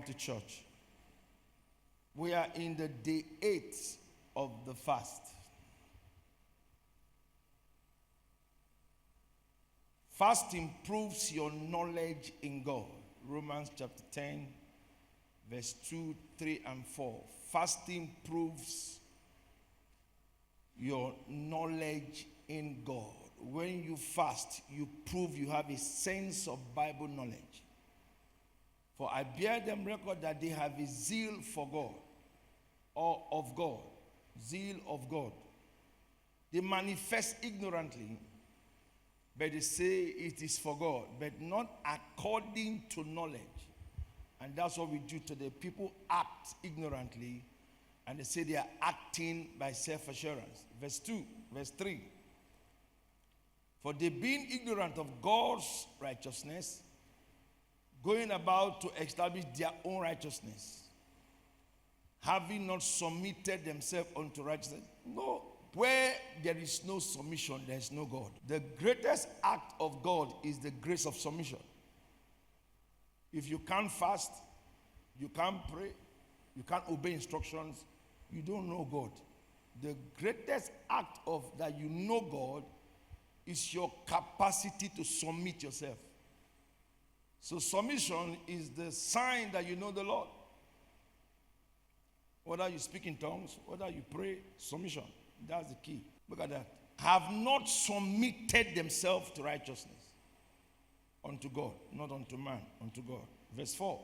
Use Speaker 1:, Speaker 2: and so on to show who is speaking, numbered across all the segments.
Speaker 1: to church. We are in the day 8 of the fast. Fasting proves your knowledge in God. Romans chapter 10, verse 2, 3, and 4. Fasting proves your knowledge in God. When you fast, you prove you have a sense of Bible knowledge. For I bear them record that they have a zeal for God, or of God, zeal of God. They manifest ignorantly, but they say it is for God, but not according to knowledge. And that's what we do today. People act ignorantly, and they say they are acting by self-assurance. Verse 2, verse 3. For they being ignorant of God's righteousness, going about to establish their own righteousness, having not submitted themselves unto righteousness. No, where there is no submission, there is no God. The greatest act of God is the grace of submission. If you can't fast, you can't pray, you can't obey instructions, you don't know God. The greatest act of that you know God is your capacity to submit yourself. So submission is the sign that you know the Lord. Whether you speak in tongues, whether you pray, submission. That's the key. Look at that. Have not submitted themselves to righteousness unto God, not unto man, unto God. Verse 4.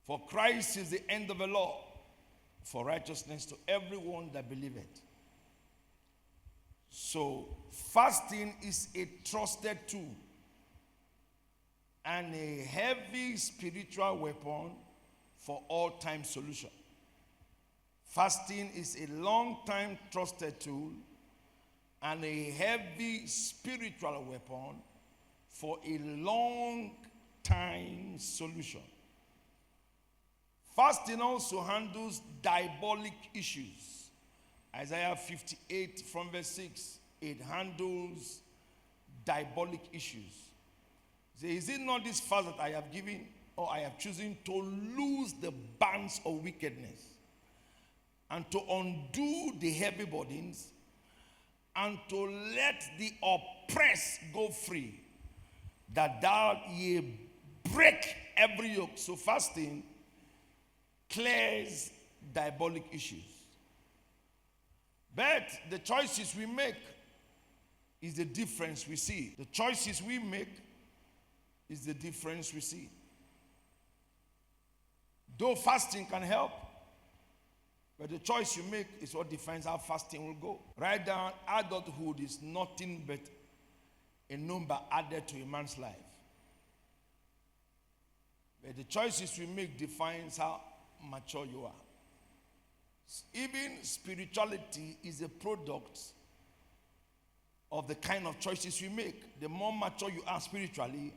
Speaker 1: For Christ is the end of the law, for righteousness to everyone that believeth. So fasting is a trusted tool and a heavy spiritual weapon for all-time solution. Fasting is a long-time trusted tool and a heavy spiritual weapon for a long-time solution. Fasting also handles diabolic issues. Isaiah 58 from verse 6, it handles diabolic issues. Say, is it not this fast that I have given or I have chosen to loose the bands of wickedness and to undo the heavy burdens and to let the oppressed go free, that thou ye break every yoke? So fasting clears diabolic issues. But the choices we make is the difference we see. The choices we make is the difference we see. Though fasting can help, but the choice you make is what defines how fasting will go. Write down, adulthood is nothing but a number added to a man's life. But the choices we make defines how mature you are. Even spirituality is a product of the kind of choices you make. The more mature you are spiritually,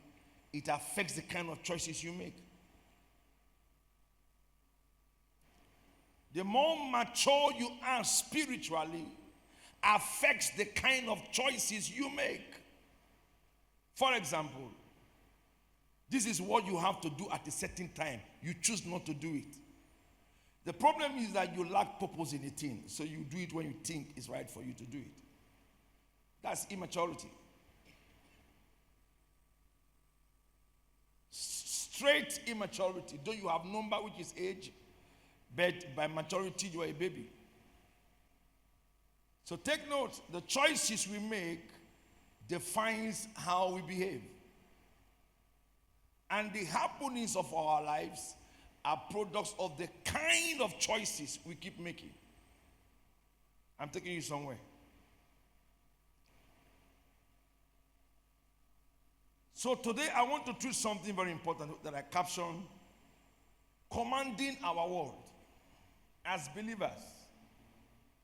Speaker 1: it affects the kind of choices you make. The more mature you are spiritually, affects the kind of choices you make. For example, this is what you have to do at a certain time. You choose not to do it. The problem is that you lack purpose in a thing, so you do it when you think it's right for you to do it. That's immaturity. Straight immaturity. Though you have number which is age, but by maturity you are a baby. So take note, the choices we make defines how we behave. And the happenings of our lives are products of the kind of choices we keep making. I'm taking you somewhere. So today I want to choose something very important that I captioned, commanding our world. As believers,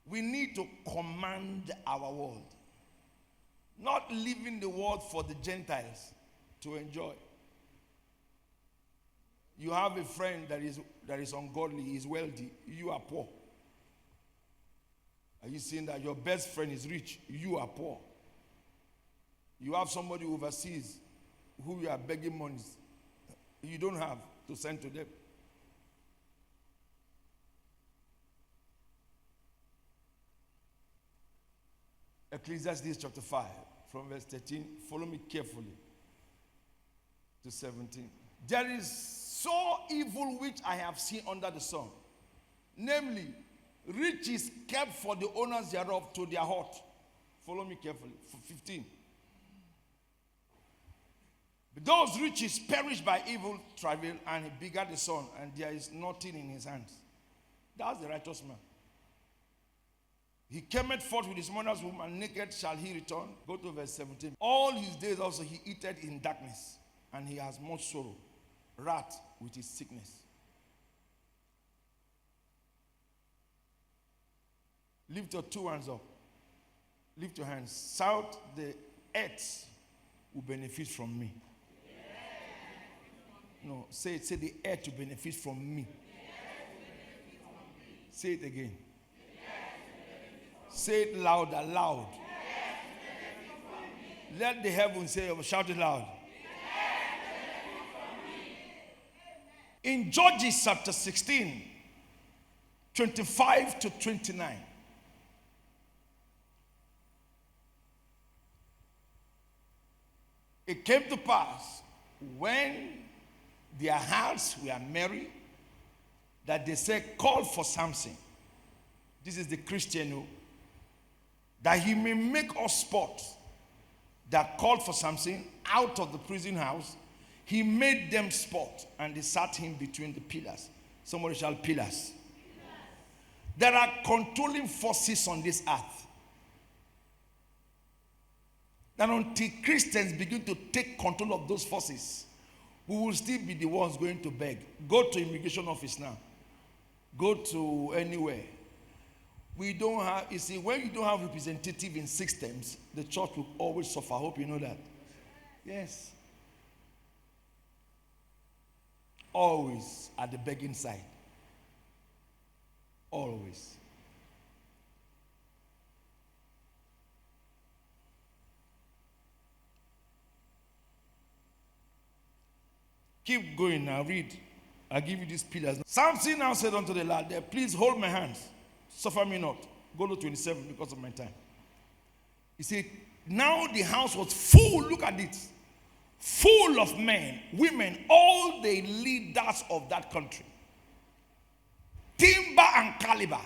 Speaker 1: we need to command our world. Not leaving the world for the Gentiles to enjoy. You have a friend that is ungodly, he is wealthy, you are poor. Are you seeing that? Your best friend is rich, you are poor. You have somebody overseas who you are begging money. You don't have to send to them. Ecclesiastes chapter 5, from verse 13. Follow me carefully to 17. There is so evil which I have seen under the sun, namely, riches kept for the owners thereof to their hurt. Follow me carefully. For 15. Those riches perish by evil travail, and he begat the son, and there is nothing in his hands. That's the righteous man. He cameth forth with his mother's womb, and naked shall he return. Go to verse 17. All his days also he eateth in darkness, and he has much sorrow, wrath with his sickness. Lift your two hands up. Lift your hands. Shout, the earth will benefit from me. No, say it. Say the earth will benefit from me. Say it again. Say it louder, loud. Let the heavens say, shout it loud. In Judges chapter 16, 25 to 29. It came to pass when their hearts were merry that they said, call for Samson. This is the Christian who, that he may make us sport. That called for Samson out of the prison house. He made them sport, and they sat him between the pillars. Somebody shout pillars. There are controlling forces on this earth. And until Christians begin to take control of those forces, we will still be the ones going to beg. Go to immigration office now. Go to anywhere. We don't have, you see, when you don't have representative in systems, the church will always suffer. I hope you know that. Yes. Always at the begging side. Always. Keep going now, read. I'll give you these pillars. Samson now said unto the lad, please hold my hands. Suffer me not. Go to 27 because of my time. He said, now the house was full, look at it, full of men, women, all the leaders of that country. Timber and caliber.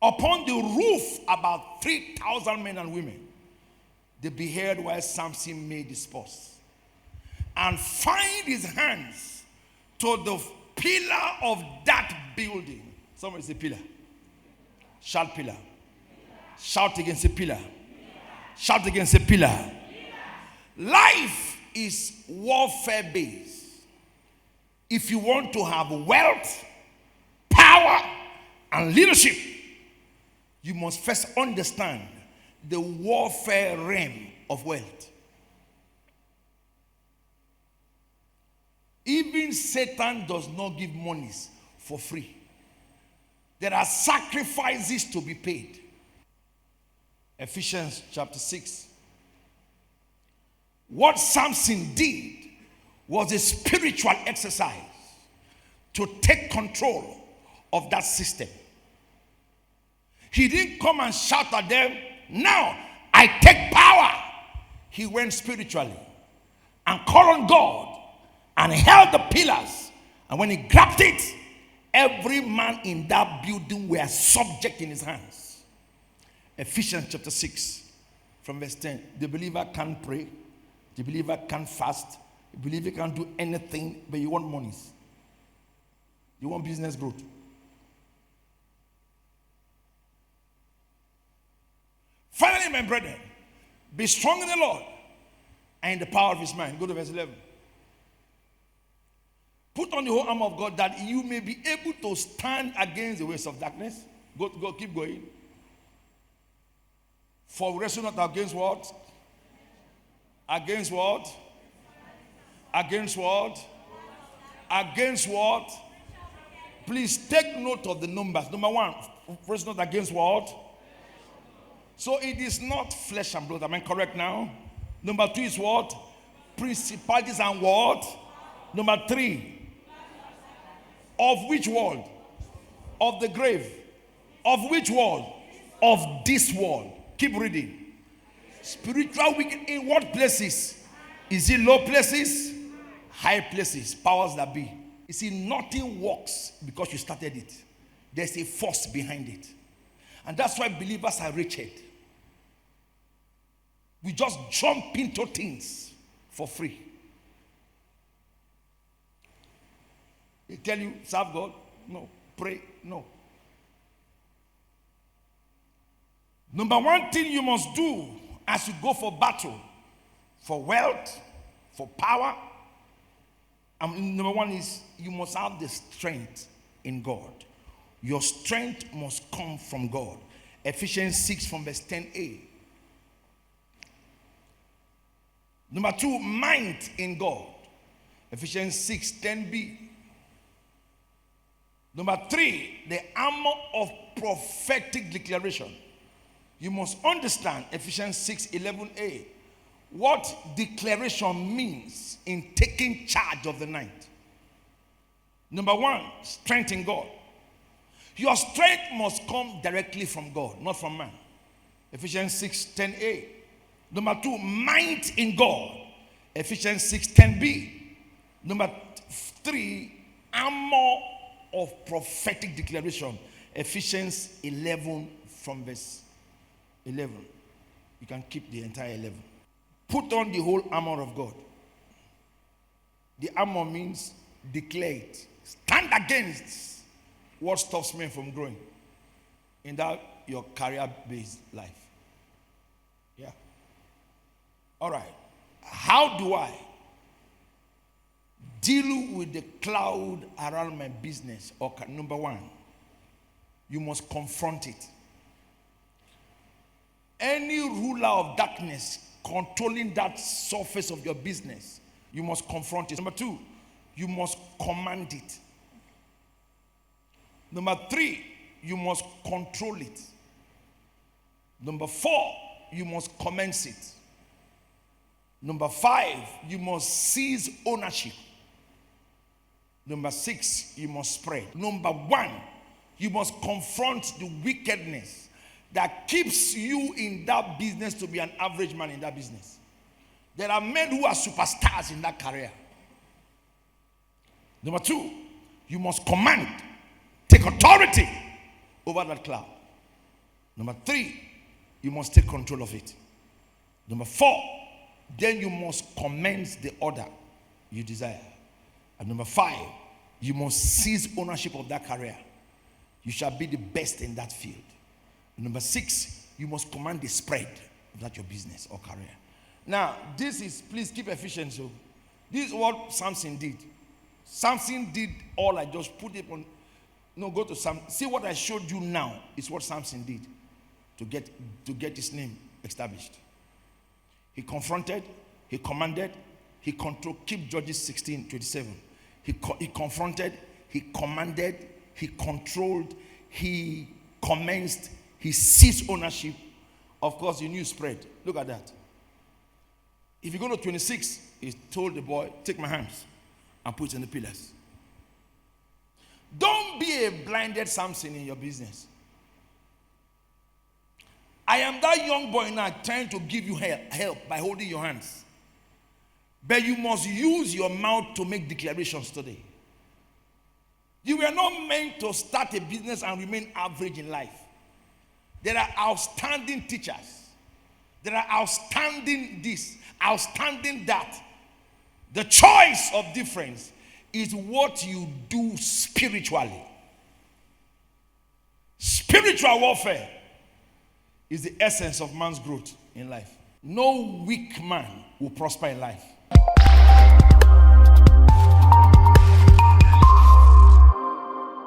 Speaker 1: Upon the roof, about 3,000 men and women. They beheld while Samson made his spots, and find his hands to the pillar of that building. Somebody say pillar. Shout pillar. Shout against a pillar. Shout against a pillar. Life is warfare based. If you want to have wealth, power, and leadership, you must first understand the warfare realm of wealth. Even Satan does not give monies for free. There are sacrifices to be paid. Ephesians chapter 6. What Samson did was a spiritual exercise to take control of that system. He didn't come and shout at them, now I take power. He went spiritually and called on God and held the pillars. And when he grabbed it, every man in that building were subject in his hands. Ephesians chapter 6 from verse 10. The believer can't pray. The believer can't fast. The believer can't do anything, but you want monies. You want business growth. Finally, my brethren, be strong in the Lord and in the power of his mind. Go to verse 11. Put on the whole armor of God that you may be able to stand against the waves of darkness. Go, keep going. For we wrestle not against what? Against what? Against what? Against what? Please take note of the numbers. Number one, wrestle not against what? So it is not flesh and blood. Am I correct now? Number two is what? Principalities and what? Number 3. Of which world? Of the grave. Of which world? Of this world. Keep reading. Spiritual wickedness in what places? Is it low places? High places. Powers that be. You see, nothing works because you started it. There's a force behind it. And that's why believers are wretched. We just jump into things for free. They tell you, serve God. No. Pray. No. Number 1 thing you must do as you go for battle, for wealth, for power, number 1 is you must have the strength in God. Your strength must come from God. Ephesians 6 from verse 10a. Number 2, might in God. Ephesians 6, 10b. Number 3, the armor of prophetic declaration. You must understand Ephesians 6, 11a. What declaration means in taking charge of the night. Number 1, strength in God. Your strength must come directly from God, not from man. Ephesians 6, 10a. Number 2, might in God. Ephesians 6, 10b. Number 3, armor of prophetic declaration. Ephesians 11 from verse 11. You can keep the entire 11. Put on the whole armor of God. The armor means declare it. Stand against what stops men from growing in that your career-based life. Yeah. All right. How do I deal with the cloud around my business? Okay, number 1, you must confront it. Any ruler of darkness controlling that surface of your business, you must confront it. Number 2, you must command it. Number 3, you must control it. Number 4, you must commence it. Number 5, you must seize ownership. Number 6, you must spread. Number 1, you must confront the wickedness that keeps you in that business to be an average man in that business. There are men who are superstars in that career. Number 2, you must command, take authority over that cloud. Number 3, you must take control of it. Number 4, then you must commence the order you desire. And number 5, you must seize ownership of that career. You shall be the best in that field. And number 6, you must command the spread of that your business or career. Now, this is, please keep Ephesians. So, this is what Samson did. Samson did all I just put it on. No, go to Samson. See what I showed you now is what Samson did to get his name established. He confronted, he commanded, he controlled. Keep Judges 16:27. He confronted, he commanded, he controlled, he commenced, he seized ownership. Of course, he knew spread. Look at that. If you go to 26, he told the boy, take my hands and put it in the pillars. Don't be a blinded Samson in your business. I am that young boy now trying to give you help by holding your hands. But you must use your mouth to make declarations today. You were not meant to start a business and remain average in life. There are outstanding teachers. There are outstanding this, outstanding that. The choice of difference is what you do spiritually. Spiritual warfare is the essence of man's growth in life. No weak man will prosper in life.